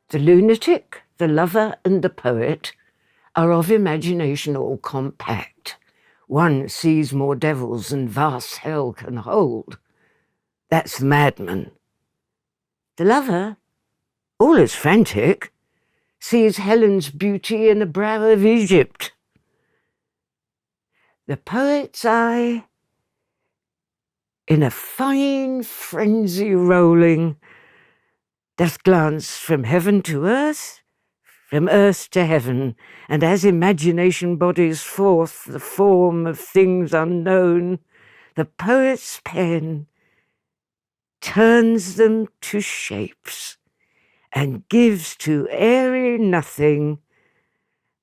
The lunatic, the lover, and the poet are of imagination all compact. One sees more devils than vast hell can hold. That's the madman. The lover, all as frantic, sees Helen's beauty in the brow of Egypt. The poet's eye, in a fine frenzy rolling, doth glance from heaven to earth, from earth to heaven, and as imagination bodies forth the form of things unknown, the poet's pen turns them to shapes and gives to airy nothing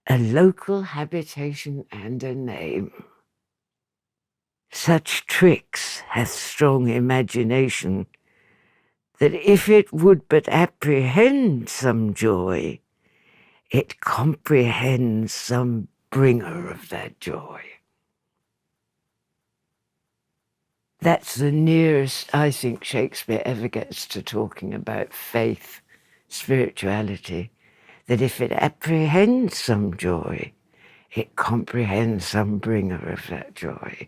a local habitation and a name. Such tricks hath strong imagination, that if it would but apprehend some joy, it comprehends some bringer of that joy. That's the nearest I think Shakespeare ever gets to talking about faith, spirituality, that if it apprehends some joy, it comprehends some bringer of that joy.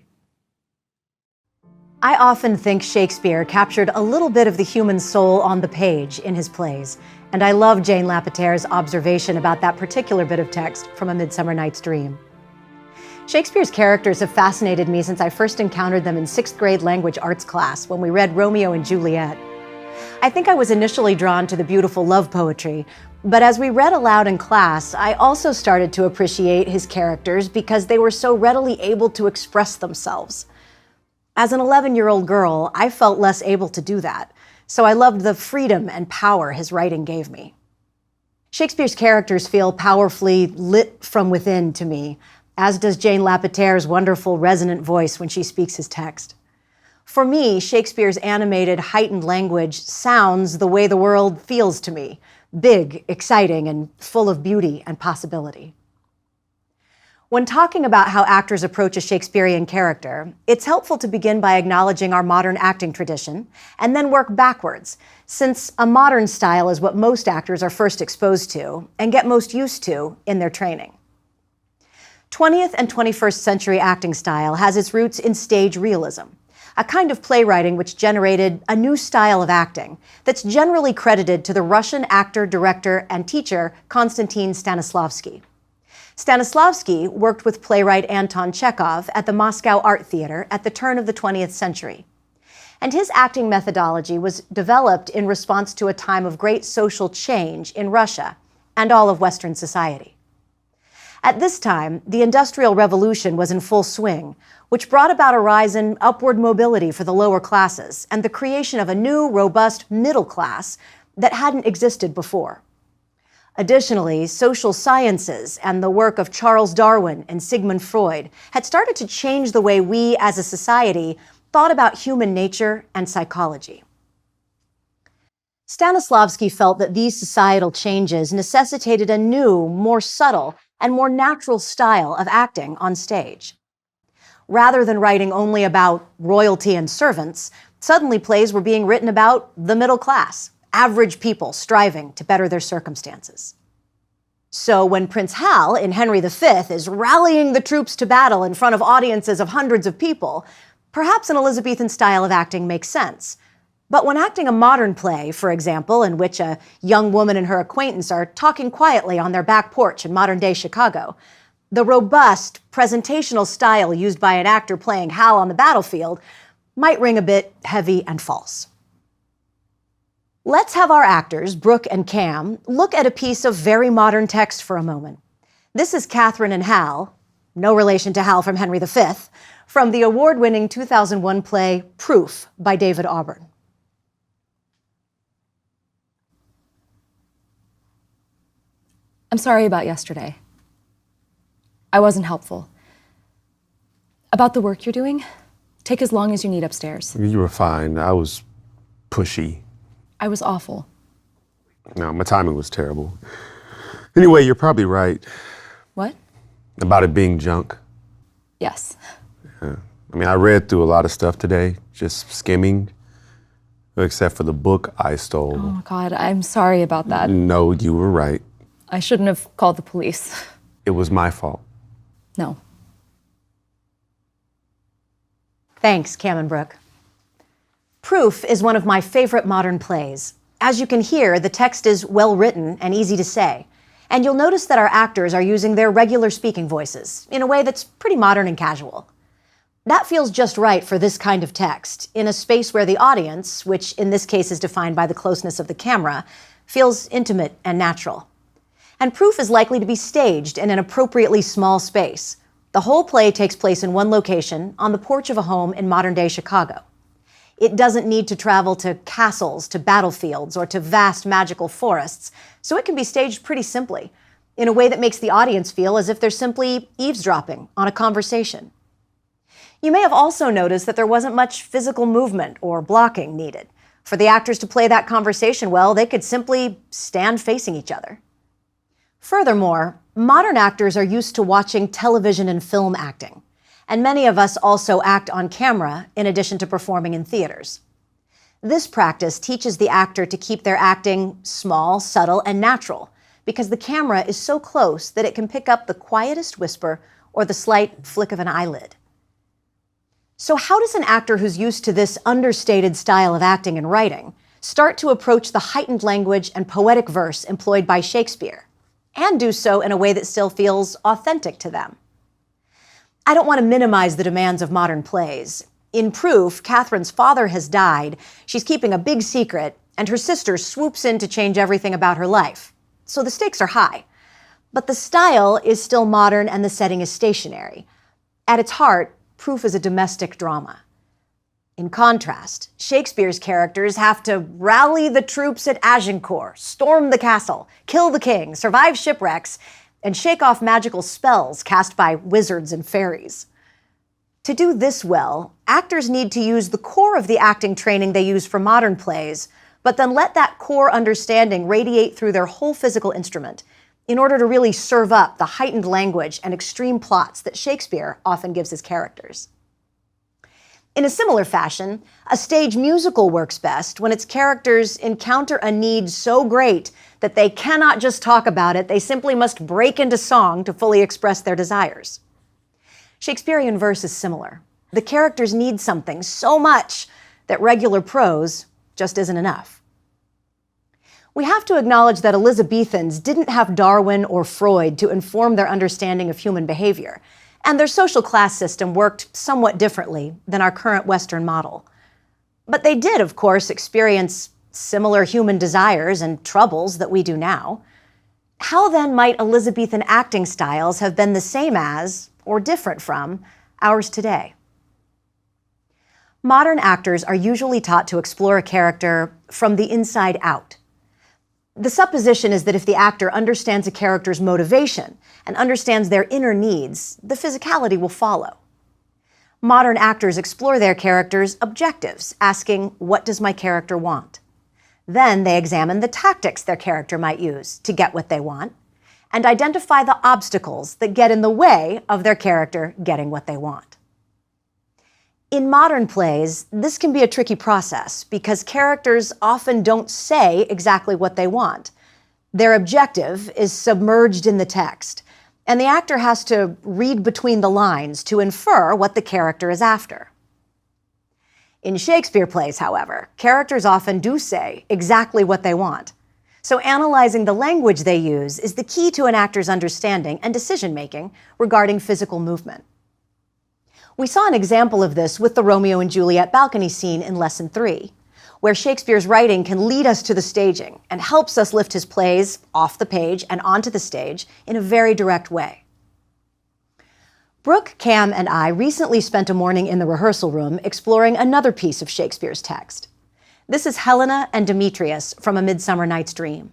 I often think Shakespeare captured a little bit of the human soul on the page in his plays, and I love Jane Lapetaire's observation about that particular bit of text from A Midsummer Night's Dream. Shakespeare's characters have fascinated me since I first encountered them in 6th grade language arts class when we read Romeo and Juliet. I think I was initially drawn to the beautiful love poetry, but as we read aloud in class, I also started to appreciate his characters because they were so readily able to express themselves. As an 11-year-old girl, I felt less able to do that, so I loved the freedom and power his writing gave me. Shakespeare's characters feel powerfully lit from within to me, as does Jane Lapetaire's wonderful resonant voice when she speaks his text. For me, Shakespeare's animated, heightened language sounds the way the world feels to me, big, exciting, and full of beauty and possibility. When talking about how actors approach a Shakespearean character, it's helpful to begin by acknowledging our modern acting tradition and then work backwards, since a modern style is what most actors are first exposed to and get most used to in their training. 20th and 21st century acting style has its roots in stage realism, a kind of playwriting which generated a new style of acting that's generally credited to the Russian actor, director, and teacher Konstantin Stanislavski. Stanislavski worked with playwright Anton Chekhov at the Moscow Art Theater at the turn of the 20th century. And his acting methodology was developed in response to a time of great social change in Russia and all of Western society. At this time, the Industrial Revolution was in full swing, which brought about a rise in upward mobility for the lower classes and the creation of a new, robust middle class that hadn't existed before. Additionally, social sciences and the work of Charles Darwin and Sigmund Freud had started to change the way we as a society thought about human nature and psychology. Stanislavski felt that these societal changes necessitated a new, more subtle, and more natural style of acting on stage. Rather than writing only about royalty and servants, suddenly plays were being written about the middle class, average people striving to better their circumstances. So when Prince Hal in Henry V is rallying the troops to battle in front of audiences of hundreds of people, perhaps an Elizabethan style of acting makes sense. But when acting a modern play, for example, in which a young woman and her acquaintance are talking quietly on their back porch in modern-day Chicago, the robust, presentational style used by an actor playing Hal on the battlefield might ring a bit heavy and false. Let's have our actors, Brooke and Cam, look at a piece of very modern text for a moment. This is Catherine and Hal, no relation to Hal from Henry V, from the award-winning 2001 play Proof by David Auburn. I'm sorry about yesterday. I wasn't helpful. About the work you're doing, take as long as you need upstairs. You were fine. I was pushy. I was awful. No, my timing was terrible. Anyway, you're probably right. What? About it being junk. Yes. Yeah. I mean, I read through a lot of stuff today, just skimming. Except for the book I stole. Oh, God, I'm sorry about that. No, you were right. I shouldn't have called the police. It was my fault. No. Thanks, Cam and Brooke. Proof is one of my favorite modern plays. As you can hear, the text is well written and easy to say. And you'll notice that our actors are using their regular speaking voices in a way that's pretty modern and casual. That feels just right for this kind of text, in a space where the audience, which in this case is defined by the closeness of the camera, feels intimate and natural. And Proof is likely to be staged in an appropriately small space. The whole play takes place in one location, on the porch of a home in modern-day Chicago. It doesn't need to travel to castles, to battlefields, or to vast magical forests, so it can be staged pretty simply, in a way that makes the audience feel as if they're simply eavesdropping on a conversation. You may have also noticed that there wasn't much physical movement or blocking needed. For the actors to play that conversation well, they could simply stand facing each other. Furthermore, modern actors are used to watching television and film acting, and many of us also act on camera in addition to performing in theaters. This practice teaches the actor to keep their acting small, subtle, and natural, because the camera is so close that it can pick up the quietest whisper or the slight flick of an eyelid. So how does an actor who's used to this understated style of acting and writing start to approach the heightened language and poetic verse employed by Shakespeare, and do so in a way that still feels authentic to them? I don't want to minimize the demands of modern plays. In Proof, Catherine's father has died, she's keeping a big secret, and her sister swoops in to change everything about her life. So the stakes are high. But the style is still modern and the setting is stationary. At its heart, Proof is a domestic drama. In contrast, Shakespeare's characters have to rally the troops at Agincourt, storm the castle, kill the king, survive shipwrecks, and shake off magical spells cast by wizards and fairies. To do this well, actors need to use the core of the acting training they use for modern plays, but then let that core understanding radiate through their whole physical instrument in order to really serve up the heightened language and extreme plots that Shakespeare often gives his characters. In a similar fashion, a stage musical works best when its characters encounter a need so great that they cannot just talk about it, they simply must break into song to fully express their desires. Shakespearean verse is similar. The characters need something so much that regular prose just isn't enough. We have to acknowledge that Elizabethans didn't have Darwin or Freud to inform their understanding of human behavior, and their social class system worked somewhat differently than our current Western model. But they did, of course, experience similar human desires and troubles that we do now. How then might Elizabethan acting styles have been the same as, or different from, ours today? Modern actors are usually taught to explore a character from the inside out. The supposition is that if the actor understands a character's motivation and understands their inner needs, the physicality will follow. Modern actors explore their characters' objectives, asking, what does my character want? Then they examine the tactics their character might use to get what they want, and identify the obstacles that get in the way of their character getting what they want. In modern plays, this can be a tricky process because characters often don't say exactly what they want. Their objective is submerged in the text, and the actor has to read between the lines to infer what the character is after. In Shakespeare plays, however, characters often do say exactly what they want. So analyzing the language they use is the key to an actor's understanding and decision-making regarding physical movement. We saw an example of this with the Romeo and Juliet balcony scene in Lesson 3, where Shakespeare's writing can lead us to the staging and helps us lift his plays off the page and onto the stage in a very direct way. Brooke, Cam, and I recently spent a morning in the rehearsal room exploring another piece of Shakespeare's text. This is Helena and Demetrius from A Midsummer Night's Dream.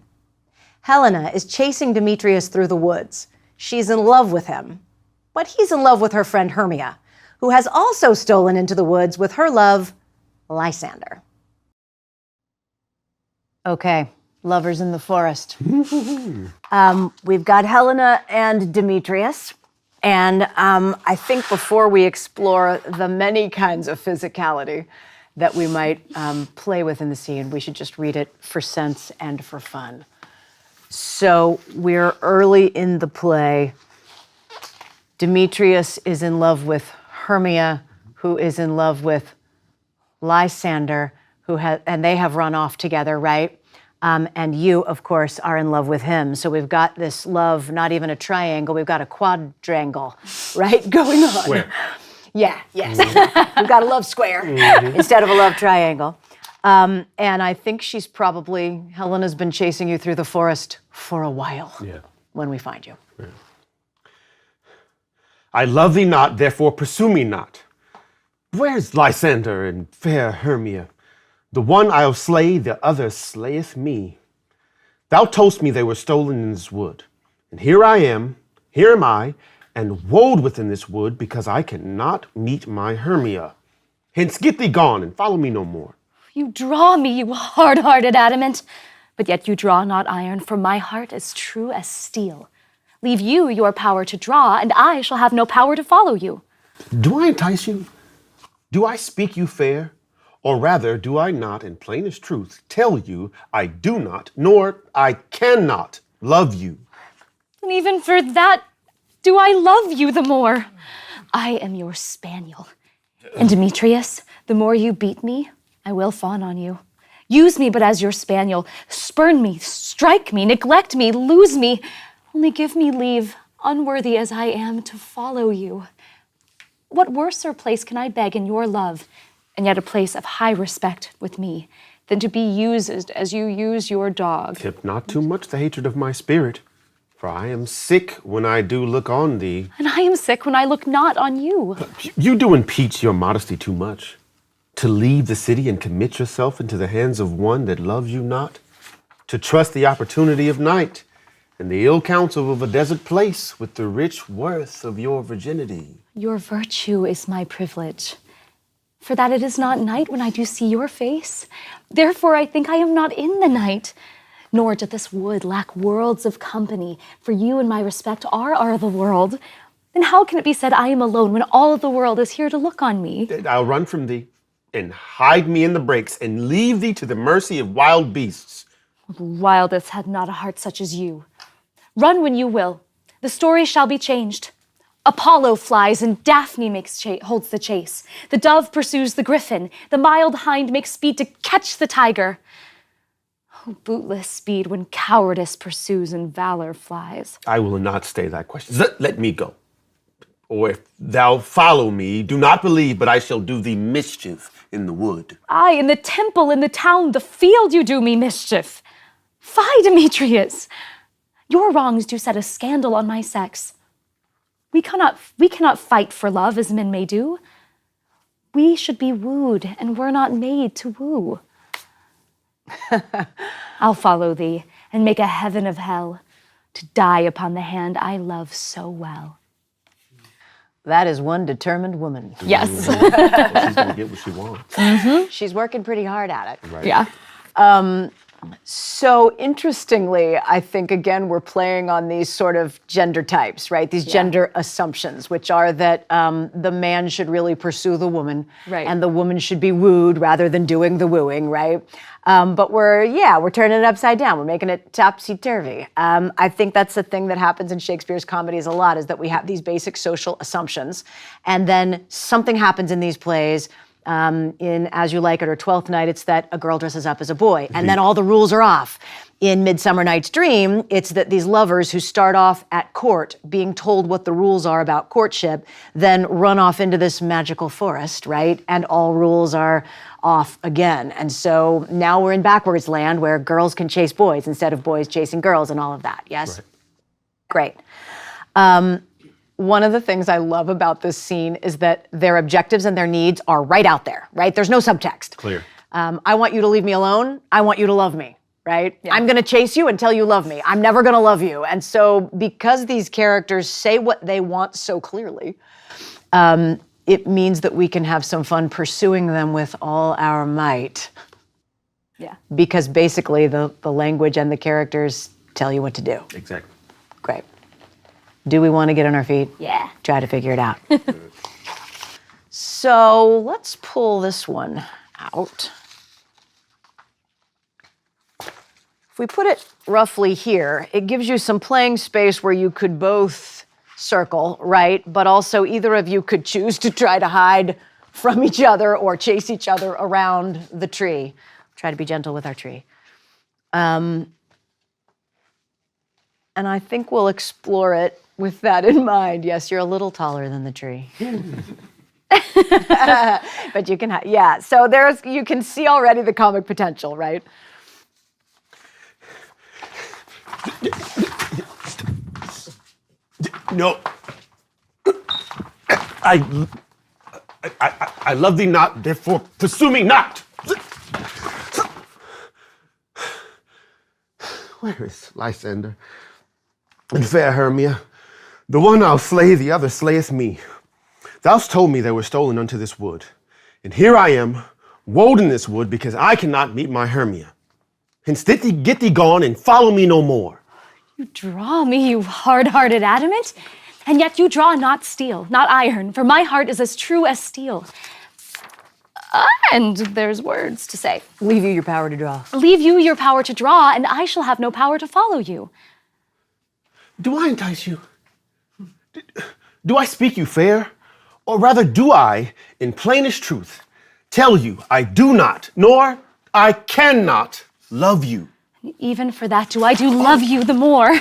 Helena is chasing Demetrius through the woods. She's in love with him, but he's in love with her friend Hermia, who has also stolen into the woods with her love, Lysander. Okay, lovers in the forest. We've got Helena and Demetrius, and I think before we explore the many kinds of physicality that we might play with in the scene. We should just read it for sense and for fun. So we're early in the play. Demetrius is in love with Hermia, who is in love with Lysander, and they have run off together, right? And you, of course, are in love with him. So we've got this love, not even a triangle, we've got a quadrangle, right, going on. Square. Yeah, yes. We've got a love square instead of a love triangle. And I think Helena's been chasing you through the forest for a while when we find you. Yeah. I love thee not, therefore pursue me not. Where's Lysander and fair Hermia? The one I'll slay, the other slayeth me. Thou toldst me they were stolen in this wood. And here am I, and woed within this wood, because I cannot meet my Hermia. Hence get thee gone, and follow me no more. You draw me, you hard-hearted adamant, but yet you draw not iron, for my heart is true as steel. Leave you your power to draw, and I shall have no power to follow you. Do I entice you? Do I speak you fair? Or rather, do I not, in plainest truth, tell you I do not, nor I cannot love you? And even for that, do I love you the more? I am your spaniel. And Demetrius, the more you beat me, I will fawn on you. Use me but as your spaniel. Spurn me, strike me, neglect me, lose me. Only give me leave, unworthy as I am, to follow you. What worser place can I beg in your love, and yet a place of high respect with me, than to be used as you use your dog? Tip not too much the hatred of my spirit, for I am sick when I do look on thee. And I am sick when I look not on you. You do impeach your modesty too much. To leave the city and commit yourself into the hands of one that loves you not. To trust the opportunity of night and the ill counsel of a desert place with the rich worth of your virginity. Your virtue is my privilege, for that it is not night when I do see your face. Therefore I think I am not in the night. Nor doth this wood lack worlds of company, for you and my respect are the world. Then how can it be said I am alone when all of the world is here to look on me? I'll run from thee and hide me in the brakes and leave thee to the mercy of wild beasts. The wildest had not a heart such as you. Run when you will. The story shall be changed. Apollo flies and Daphne holds the chase. The dove pursues the griffin. The mild hind makes speed to catch the tiger. Oh, bootless speed when cowardice pursues and valor flies. I will not stay thy questions. Let me go. Or if thou follow me, do not believe, but I shall do thee mischief in the wood. Aye, in the temple, in the town, the field you do me mischief. Fie, Demetrius! Your wrongs do set a scandal on my sex. We cannot fight for love as men may do. We should be wooed, and we're not made to woo. I'll follow thee, and make a heaven of hell, to die upon the hand I love so well. That is one determined woman. Yes. Well, she's going to get what she wants. Mm-hmm. She's working pretty hard at it. Right. Yeah. So interestingly, I think, again, we're playing on these sort of gender types, right? These gender assumptions, which are that the man should really pursue the woman, right, and the woman should be wooed rather than doing the wooing, right? But we're turning it upside down. We're making it topsy-turvy. I think that's the thing that happens in Shakespeare's comedies a lot, is that we have these basic social assumptions, and then something happens in these plays. In As You Like It or Twelfth Night, it's that a girl dresses up as a boy, and then all the rules are off. In Midsummer Night's Dream, it's that these lovers who start off at court being told what the rules are about courtship, then run off into this magical forest, right? And all rules are off again. And so now we're in backwards land where girls can chase boys instead of boys chasing girls and all of that, yes? Right. Great. One of the things I love about this scene is that their objectives and their needs are right out there, right? There's no subtext. Clear. I want you to leave me alone. I want you to love me, right? Yeah. I'm going to chase you until you love me. I'm never going to love you. And so because these characters say what they want so clearly, it means that we can have some fun pursuing them with all our might. Yeah. Because basically the language and the characters tell you what to do. Exactly. Great. Do we want to get on our feet? Yeah. Try to figure it out. So let's pull this one out. If we put it roughly here, it gives you some playing space where you could both circle, right? But also either of you could choose to try to hide from each other or chase each other around the tree. Try to be gentle with our tree. And I think we'll explore it with that in mind. Yes, you're a little taller than the tree. But you can, yeah. So you can see already the comic potential, right? No. I love thee not, therefore pursue me not. Where is Lysander and fair Hermia? The one I'll slay, the other slayeth me. Thou'st told me they were stolen unto this wood, and here I am, woed in this wood, because I cannot meet my Hermia. Hence get thee gone, and follow me no more. You draw me, you hard-hearted adamant, and yet you draw not steel, not iron, for my heart is as true as steel. And there's words to say. Leave you your power to draw. Leave you your power to draw, and I shall have no power to follow you. Do I entice you? Do I speak you fair? Or rather, do I, in plainest truth, tell you I do not, nor I cannot love you? Even for that do I do love you the more.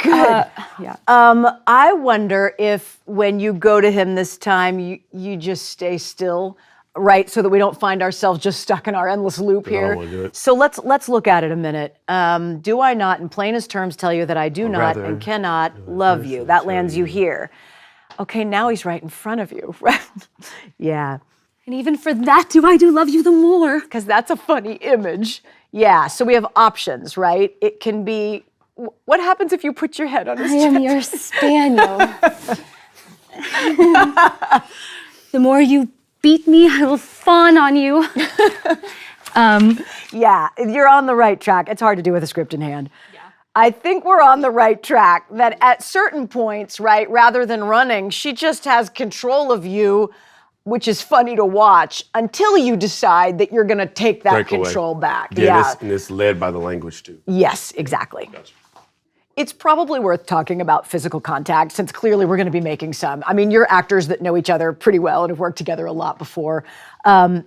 Good. Yeah. I wonder if when you go to him this time, you just stay still, right? So that we don't find ourselves just stuck in our endless loop here. I don't wanna do it. So let's look at it a minute. Do I not, in plainest terms, tell you that I do not rather, and cannot love you? That lands you here. Okay, now he's right in front of you. Yeah. And even for that do I do love you the more. Because that's a funny image. Yeah, so we have options, right? It can be, what happens if you put your head on his I chest? am your spaniel. The more you beat me, I will fawn on you. Yeah, you're on the right track. It's hard to do with a script in hand. Yeah. I think we're on the right track, that at certain points, right, rather than running, she just has control of you, which is funny to watch, until you decide that you're going to take that Break away. control back. Yeah, and it's led by the language, too. Yes, exactly. Gotcha. It's probably worth talking about physical contact, since clearly we're going to be making some. I mean, you're actors that know each other pretty well and have worked together a lot before.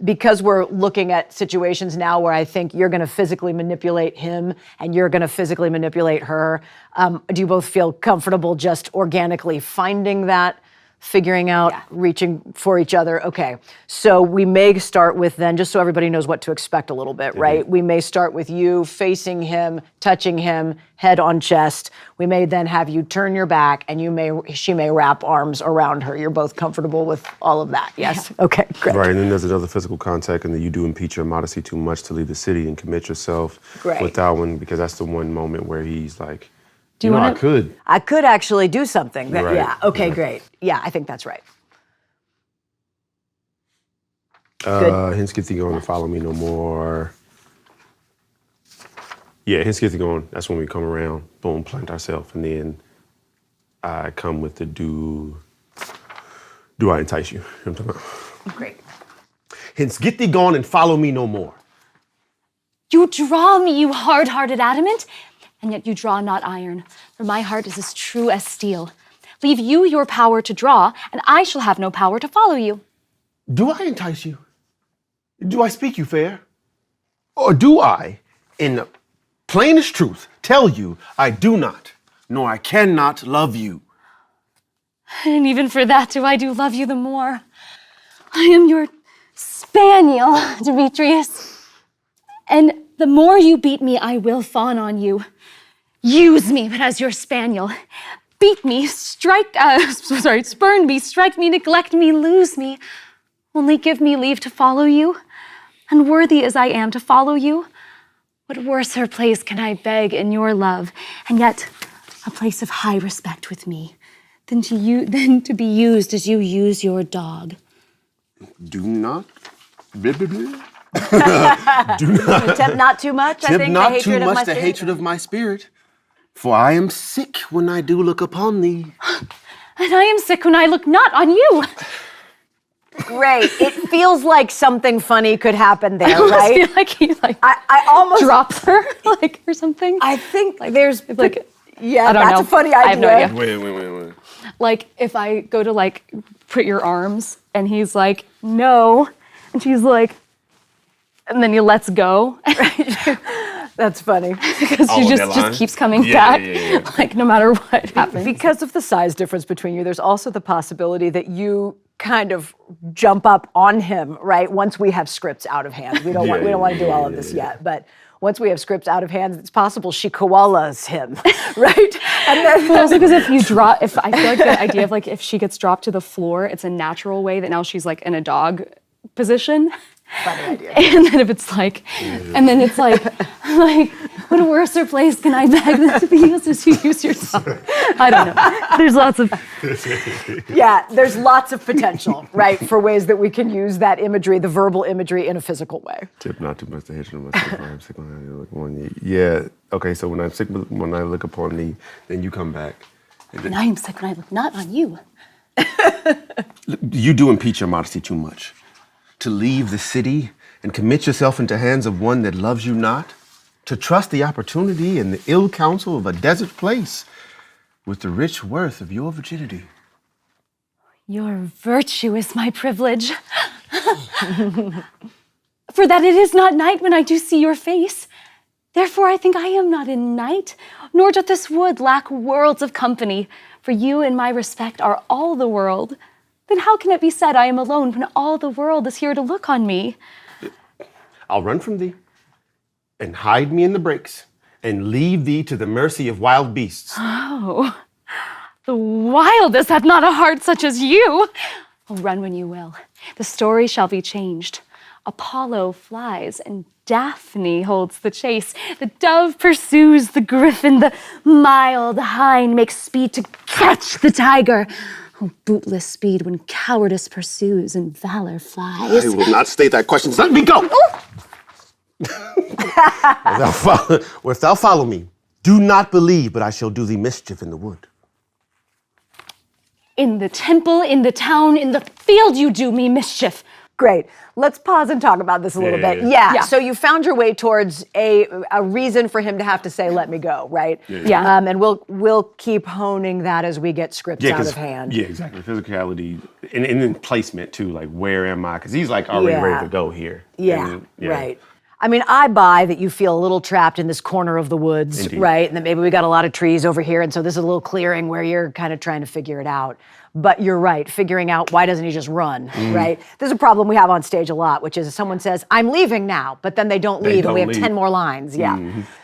Because we're looking at situations now where I think you're going to physically manipulate him and you're going to physically manipulate her. Do you both feel comfortable just organically finding that, figuring out, reaching for each other? Okay, so we may start with then, just so everybody knows what to expect a little bit, right? We may start with you facing him, touching him, head on chest. We may then have you turn your back and she may wrap arms around her. You're both comfortable with all of that, yes? Yeah. Okay, great. Right, and then there's another physical contact, and then you do impeach your modesty too much to leave the city and commit yourself with Darwin, because that's the one moment where he's like, Do you want I could actually do something. That, Right. Yeah, okay, great. Yeah, I think that's right. Good. Hence get thee going and follow me no more. Yeah, hence get thee going. That's when we come around, boom, plant ourselves, and then I come with the do I entice you? You know what I'm talking about? Great. Hence get thee gone and follow me no more. You draw me, you hard-hearted adamant, and yet you draw not iron, for my heart is as true as steel. Leave you your power to draw, and I shall have no power to follow you. Do I entice you? Do I speak you fair? Or do I, in the plainest truth, tell you I do not, nor I cannot love you? And even for that do I do love you the more. I am your spaniel, Demetrius. And the more you beat me, I will fawn on you. Use me, but as your spaniel. Beat me, spurn me, strike me, neglect me, lose me. Only give me leave to follow you. And worthy as I am to follow you, what worser place can I beg in your love, and yet a place of high respect with me, than to be used as you use your dog. Do not. Blah, blah, blah. Do not. Tempt not too much, I think, not the hatred too much of my the spirit. hatred of my spirit. For I am sick when I do look upon thee. And I am sick when I look not on you. Great. It feels like something funny could happen there, I almost right? feel like he I almost drops her or something. I think there's yeah, I don't that's know. a funny idea. I have no idea. Wait. Like if I go to put your arms and he's like, no, and she's like, and then he lets go. That's funny. Because she just keeps coming back, like no matter what happens. Because of the size difference between you, there's also the possibility that you kind of jump up on him, right? Once we have scripts out of hand. We don't want to do all of this yet, but once we have scripts out of hand, it's possible she koalas him, right? And then also because if I feel like the idea of like if she gets dropped to the floor, it's a natural way that now she's like in a dog position. Funny idea. And then if it's like, and then it's like what a worse place can I beg than to be used as you use your tongue? I don't know. There's lots of... Yeah, there's lots of potential, right, for ways that we can use that imagery, the verbal imagery, in a physical way. Tip not too much to hit you. Yeah. Okay. So when I look upon thee, then you come back. And I am sick when I look not on you. You do impeach your modesty too much. To leave the city and commit yourself into hands of one that loves you not, to trust the opportunity and the ill counsel of a desert place with the rich worth of your virginity. Your virtue is my privilege. For that it is not night when I do see your face. Therefore I think I am not in night, nor doth this wood lack worlds of company, for you in my respect are all the world. Then how can it be said I am alone when all the world is here to look on me? I'll run from thee and hide me in the brakes and leave thee to the mercy of wild beasts. Oh, the wildest hath not a heart such as you. Oh, run when you will. The story shall be changed. Apollo flies and Daphne holds the chase. The dove pursues the griffin. The mild hind makes speed to catch the tiger. Oh, bootless speed when cowardice pursues and valor flies. I will not state thy questions. Let me go. If thou follow me, do not believe, but I shall do thee mischief in the wood. In the temple, in the town, in the field you do me mischief. Great. Let's pause and talk about this a little bit. Yeah. So you found your way towards a reason for him to have to say, let me go, right? Yeah. And we'll keep honing that as we get scripts out of hand. Yeah, exactly. Physicality and in placement too, like where am I? Because he's like already ready to go here. Yeah, right. I mean, I buy that you feel a little trapped in this corner of the woods, Indeed. right? And that maybe we got a lot of trees over here, and so this is a little clearing where you're kind of trying to figure it out. But you're right, figuring out why doesn't he just run, right? There's a problem we have on stage a lot, which is someone says, I'm leaving now, but then they don't leave, and we have 10 more lines,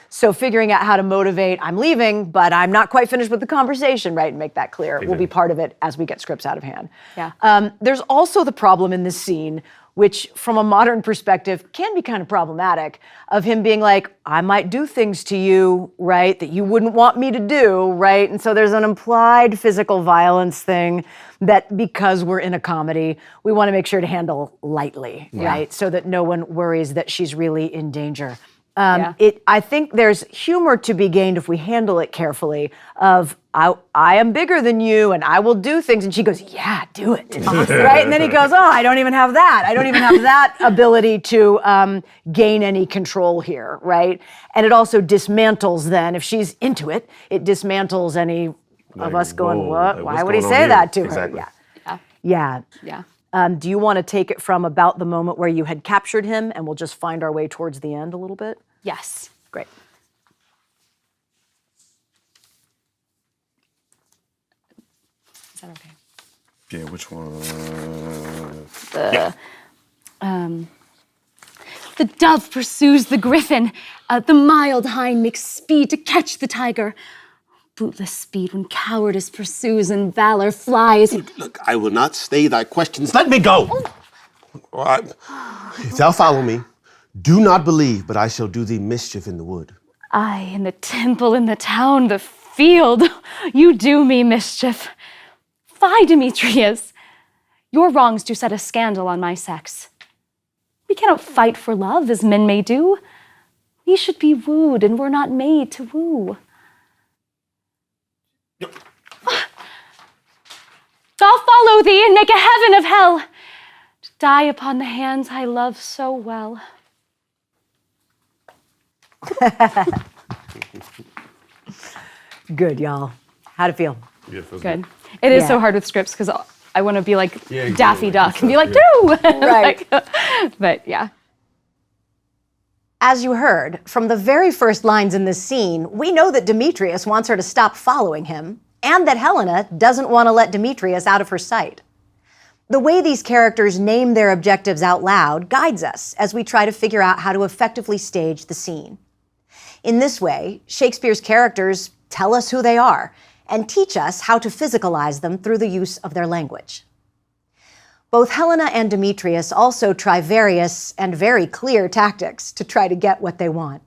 So figuring out how to motivate, I'm leaving, but I'm not quite finished with the conversation, right? And make that clear will be part of it as we get scripts out of hand. Yeah. There's also the problem in this scene, which from a modern perspective can be kind of problematic, of him being like, I might do things to you, right, that you wouldn't want me to do, right? And so there's an implied physical violence thing that because we're in a comedy, we want to make sure to handle lightly, right? So that no one worries that she's really in danger. I think there's humor to be gained if we handle it carefully of, I am bigger than you and I will do things. And she goes, yeah, do it. Right? And then he goes, oh, I don't even have that. I don't even have that ability to gain any control here, right? And it also dismantles then, if she's into it, it dismantles any of us going, what? Why would he say that to her? Yeah. Do you want to take it from about the moment where you had captured him and we'll just find our way towards the end a little bit? Yes. Great. Is that okay? Yeah, which one? The dove pursues the griffin. The mild hind makes speed to catch the tiger. Bootless speed when cowardice pursues and valor flies. Look, I will not stay thy questions. Let me go. If thou follow me, do not believe, but I shall do thee mischief in the wood. I in the temple, in the town, the field, you do me mischief. Fie, Demetrius. Your wrongs do set a scandal on my sex. We cannot fight for love as men may do. We should be wooed, and we're not made to woo. I'll follow thee and make a heaven of hell. die upon the hands I love so well. Good, y'all. How'd it feel? Yeah, it feels Good. It is Yeah. so hard with scripts because I want to be like Yeah, exactly, Daffy like Duck and be yourself, like, yeah. no! Right. But yeah. As you heard, from the very first lines in this scene, we know that Demetrius wants her to stop following him, and that Helena doesn't want to let Demetrius out of her sight. The way these characters name their objectives out loud guides us as we try to figure out how to effectively stage the scene. In this way, Shakespeare's characters tell us who they are and teach us how to physicalize them through the use of their language. Both Helena and Demetrius also try various and very clear tactics to try to get what they want.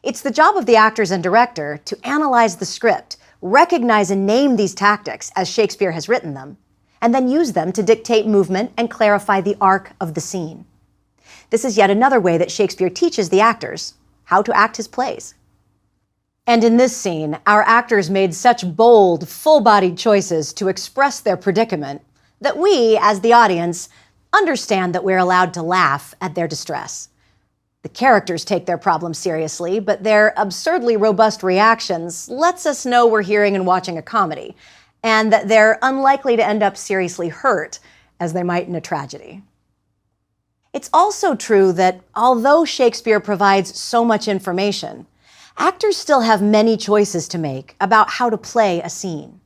It's the job of the actors and director to analyze the script, recognize and name these tactics as Shakespeare has written them, and then use them to dictate movement and clarify the arc of the scene. This is yet another way that Shakespeare teaches the actors how to act his plays. And in this scene, our actors made such bold, full-bodied choices to express their predicament that we, as the audience, understand that we're allowed to laugh at their distress. The characters take their problems seriously, but their absurdly robust reactions lets us know we're hearing and watching a comedy, and that they're unlikely to end up seriously hurt, as they might in a tragedy. It's also true that although Shakespeare provides so much information, actors still have many choices to make about how to play a scene.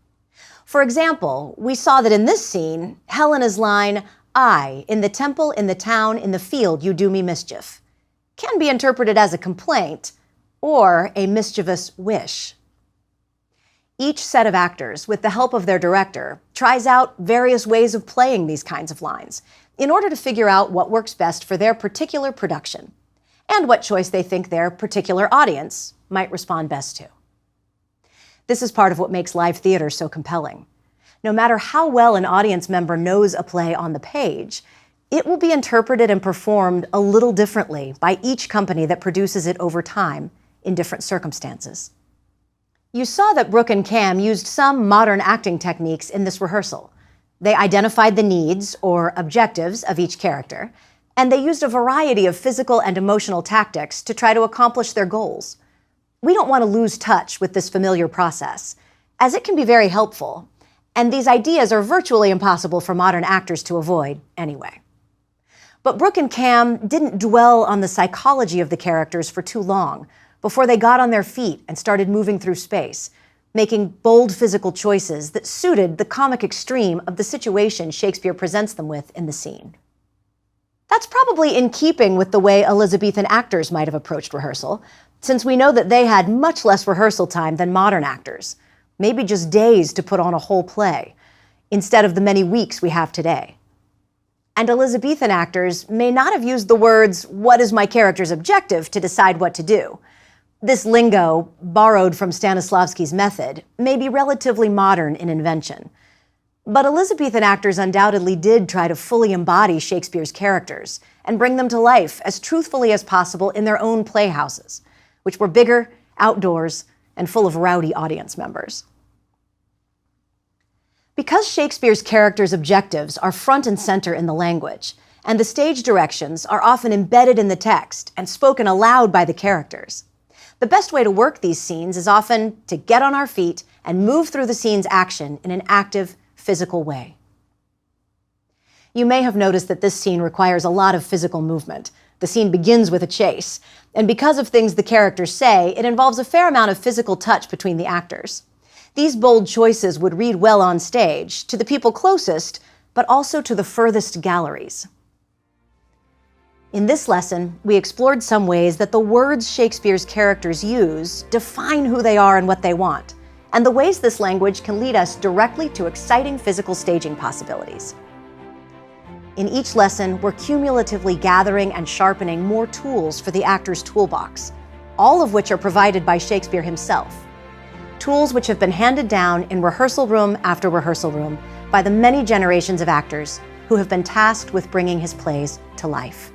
For example, we saw that in this scene, Helena's line, "I, in the temple, in the town, in the field, you do me mischief," can be interpreted as a complaint or a mischievous wish. Each set of actors, with the help of their director, tries out various ways of playing these kinds of lines in order to figure out what works best for their particular production and what choice they think their particular audience might respond best to. This is part of what makes live theater so compelling. No matter how well an audience member knows a play on the page, it will be interpreted and performed a little differently by each company that produces it over time in different circumstances. You saw that Brooke and Cam used some modern acting techniques in this rehearsal. They identified the needs or objectives of each character, and they used a variety of physical and emotional tactics to try to accomplish their goals. We don't want to lose touch with this familiar process, as it can be very helpful, and these ideas are virtually impossible for modern actors to avoid anyway. But Brooke and Cam didn't dwell on the psychology of the characters for too long before they got on their feet and started moving through space, making bold physical choices that suited the comic extreme of the situation Shakespeare presents them with in the scene. That's probably in keeping with the way Elizabethan actors might have approached rehearsal, since we know that they had much less rehearsal time than modern actors, maybe just days to put on a whole play, instead of the many weeks we have today. And Elizabethan actors may not have used the words, "What is my character's objective?" to decide what to do. This lingo, borrowed from Stanislavski's method, may be relatively modern in invention. But Elizabethan actors undoubtedly did try to fully embody Shakespeare's characters and bring them to life as truthfully as possible in their own playhouses, which were bigger, outdoors, and full of rowdy audience members. Because Shakespeare's characters' objectives are front and center in the language, and the stage directions are often embedded in the text and spoken aloud by the characters, the best way to work these scenes is often to get on our feet and move through the scene's action in an active, physical way. You may have noticed that this scene requires a lot of physical movement. The scene begins with a chase, and because of things the characters say, it involves a fair amount of physical touch between the actors. These bold choices would read well on stage, to the people closest, but also to the furthest galleries. In this lesson, we explored some ways that the words Shakespeare's characters use define who they are and what they want, and the ways this language can lead us directly to exciting physical staging possibilities. In each lesson, we're cumulatively gathering and sharpening more tools for the actor's toolbox, all of which are provided by Shakespeare himself. Tools which have been handed down in rehearsal room after rehearsal room by the many generations of actors who have been tasked with bringing his plays to life.